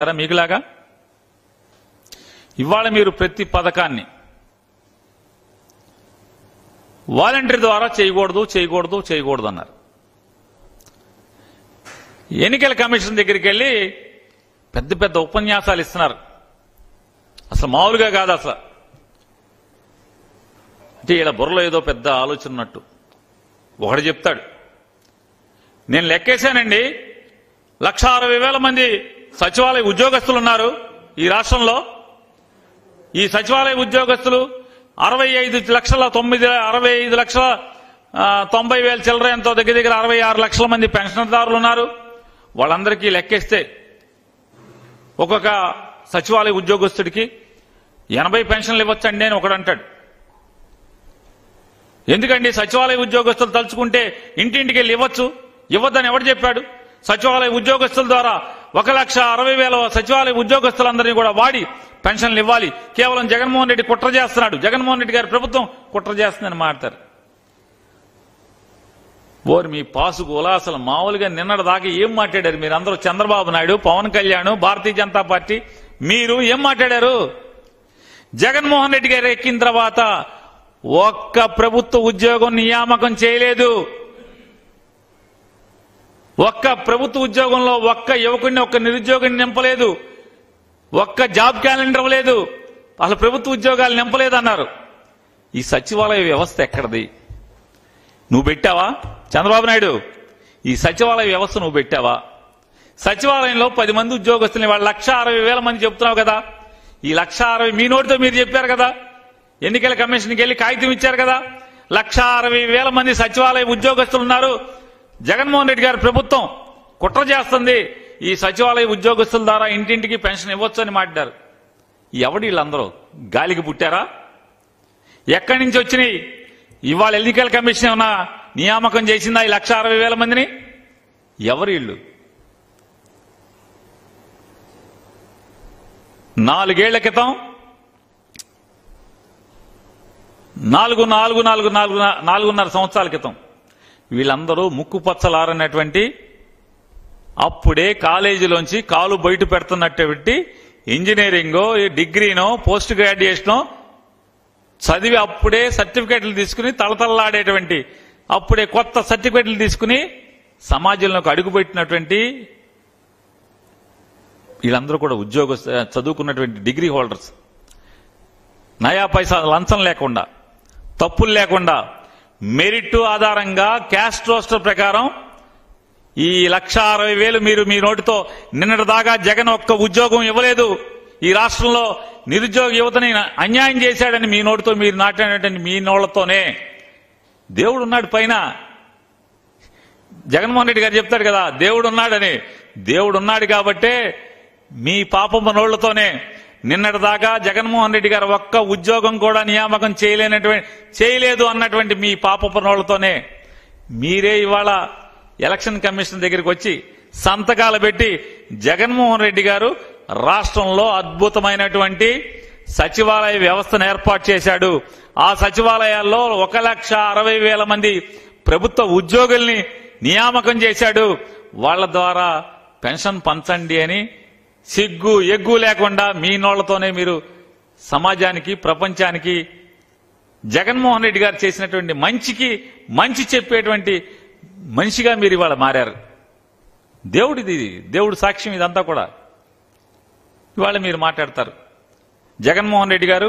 మీకులాగా ఇవాళ మీరు ప్రతి పథకాన్ని వాలంటీర్ ద్వారా చేయకూడదు అన్నారు. ఎన్నికల కమిషన్ దగ్గరికి వెళ్ళి పెద్ద పెద్ద ఉపన్యాసాలు ఇస్తున్నారు. అసలు మామూలుగా కాదు. అసలు అంటే ఇలా బుర్రలో ఏదో పెద్ద ఆలోచన ఉన్నట్టు ఒకడు చెప్తాడు, నేను లెక్కేశానండి 1,60,000 మంది సచివాలయ ఉద్యోగస్తులు ఉన్నారు ఈ రాష్ట్రంలో. ఈ సచివాలయ ఉద్యోగస్తులు 65,90,000 చిల్లర ఎంతో దగ్గర 66 లక్షల మంది పెన్షన్దారులు ఉన్నారు. వాళ్ళందరికీ లెక్కేస్తే ఒక్కొక్క సచివాలయ ఉద్యోగస్తుడికి 80 పెన్షన్లు ఇవ్వచ్చండి అని ఒకడు అంటాడు. ఎందుకండి సచివాలయ ఉద్యోగస్తులు తలుచుకుంటే ఇంటింటికి వెళ్ళి ఇవ్వద్దని ఎవడు చెప్పాడు? సచివాలయ ఉద్యోగస్తుల ద్వారా 1,60,000 సచివాలయ ఉద్యోగస్తులందరినీ కూడా వాడి పెన్షన్లు ఇవ్వాలి. కేవలం జగన్మోహన్ రెడ్డి కుట్ర చేస్తున్నాడు, జగన్మోహన్ రెడ్డి గారి ప్రభుత్వం కుట్ర చేస్తుందని మాట్లాడతారు. ఓరి మీ పాసుగోలా అసలు మామూలుగా నిన్నటి దాకా ఏం మాట్లాడారు మీరందరూ? చంద్రబాబు నాయుడు, పవన్ కళ్యాణ్, భారతీయ జనతా పార్టీ మీరు ఏం మాట్లాడారు? జగన్మోహన్ రెడ్డి గారు ఎక్కిన తర్వాత ఒక్క ప్రభుత్వ ఉద్యోగం నియామకం చేయలేదు. ఒక్క ప్రభుత్వ ఉద్యోగంలో ఒక్క యువకుడిని, ఒక్క నిరుద్యోగిని నింపలేదు. ఒక్క జాబ్ క్యాలెండర్ లేదు. అసలు ప్రభుత్వ ఉద్యోగాలు నింపలేదన్నారు. ఈ సచివాలయ వ్యవస్థ ఎక్కడిది? నువ్వు పెట్టావా చంద్రబాబు నాయుడు? ఈ సచివాలయ వ్యవస్థ నువ్వు పెట్టావా? సచివాలయంలో 10 మంది ఉద్యోగస్తుల్ని వాళ్ళు 1,60,000 మంది చెప్తున్నావు కదా. ఈ 1,60,000 మీ నోటితో మీరు చెప్పారు కదా. ఎన్నికల కమిషన్కి వెళ్ళి కాగితం ఇచ్చారు కదా. 1,60,000 మంది సచివాలయ ఉద్యోగస్తులు ఉన్నారు. జగన్మోహన్ రెడ్డి గారి ప్రభుత్వం కుట్ర చేస్తుంది, ఈ సచివాలయ ఉద్యోగస్తుల ద్వారా ఇంటింటికి పెన్షన్ ఇవ్వచ్చు అని మాట్లాడారు. ఎవడు వీళ్ళందరూ? గాలికి పుట్టారా? ఎక్కడి నుంచి వచ్చినాయి? ఇవాళ ఎన్నికల కమిషన్ ఏమన్నా నియామకం చేసిందా ఈ 1,60,000 మందిని? ఎవరు వీళ్ళు? 4 ఏళ్ల క్రితం 4.5 సంవత్సరాల క్రితం వీళ్ళందరూ ముక్కుపచ్చలారన్నటువంటి, అప్పుడే కాలేజీలోంచి కాలు బయట పెడుతున్నటువంటి ఇంజనీరింగో, డిగ్రీనో, పోస్ట్ గ్రాడ్యుయేషనో చదివి అప్పుడే సర్టిఫికేట్లు తీసుకుని తలతల్లాడేటువంటి, అప్పుడే కొత్త సర్టిఫికేట్లు తీసుకుని సమాజంలోకి అడుగుపెట్టినటువంటి వీళ్ళందరూ కూడా చదువుకున్నటువంటి డిగ్రీ హోల్డర్స్. నయా పైసా లంచం లేకుండా, తప్పులు లేకుండా, మెరిట్ ఆధారంగా క్యాస్ట్ రోస్టర్ ప్రకారం ఈ 1,60,000 మీరు మీ నోటితో నిన్నటి దాకా జగన్ ఒక్క ఉద్యోగం ఇవ్వలేదు, ఈ రాష్ట్రంలో నిరుద్యోగ యువతని అన్యాయం చేశాడని మీ నోటితో మీరు నాటినటువంటి మీ నోళ్లతోనే. దేవుడు ఉన్నాడు పైన. జగన్మోహన్ రెడ్డి గారు చెప్తాడు కదా దేవుడు ఉన్నాడని. దేవుడు ఉన్నాడు కాబట్టే మీ పాపమ్మ నోళ్లతోనే నిన్నటి దాకా జగన్మోహన్ రెడ్డి గారు ఒక్క ఉద్యోగం కూడా నియామకం చేయలేదు అన్నటువంటి మీ పాపపు నోళ్లతోనే మీరే ఇవాళ ఎలక్షన్ కమిషన్ దగ్గరికి వచ్చి సంతకాలు పెట్టి జగన్మోహన్ రెడ్డి గారు రాష్ట్రంలో అద్భుతమైనటువంటి సచివాలయ వ్యవస్థను ఏర్పాటు చేశాడు. ఆ సచివాలయాల్లో 1,60,000 మంది ప్రభుత్వ ఉద్యోగుల్ని నియామకం చేశాడు. వాళ్ల ద్వారా పెన్షన్ పంచండి అని సిగ్గు ఎగ్గు లేకుండా మీ నోళ్లతోనే మీరు సమాజానికి, ప్రపంచానికి జగన్మోహన్ రెడ్డి గారు చేసినటువంటి మంచికి మంచి చెప్పేటువంటి మనిషిగా మీరు ఇవాళ మారారు. దేవుడు సాక్ష్యం ఇదంతా కూడా. ఇవాళ మీరు మాట్లాడతారు జగన్మోహన్ రెడ్డి గారు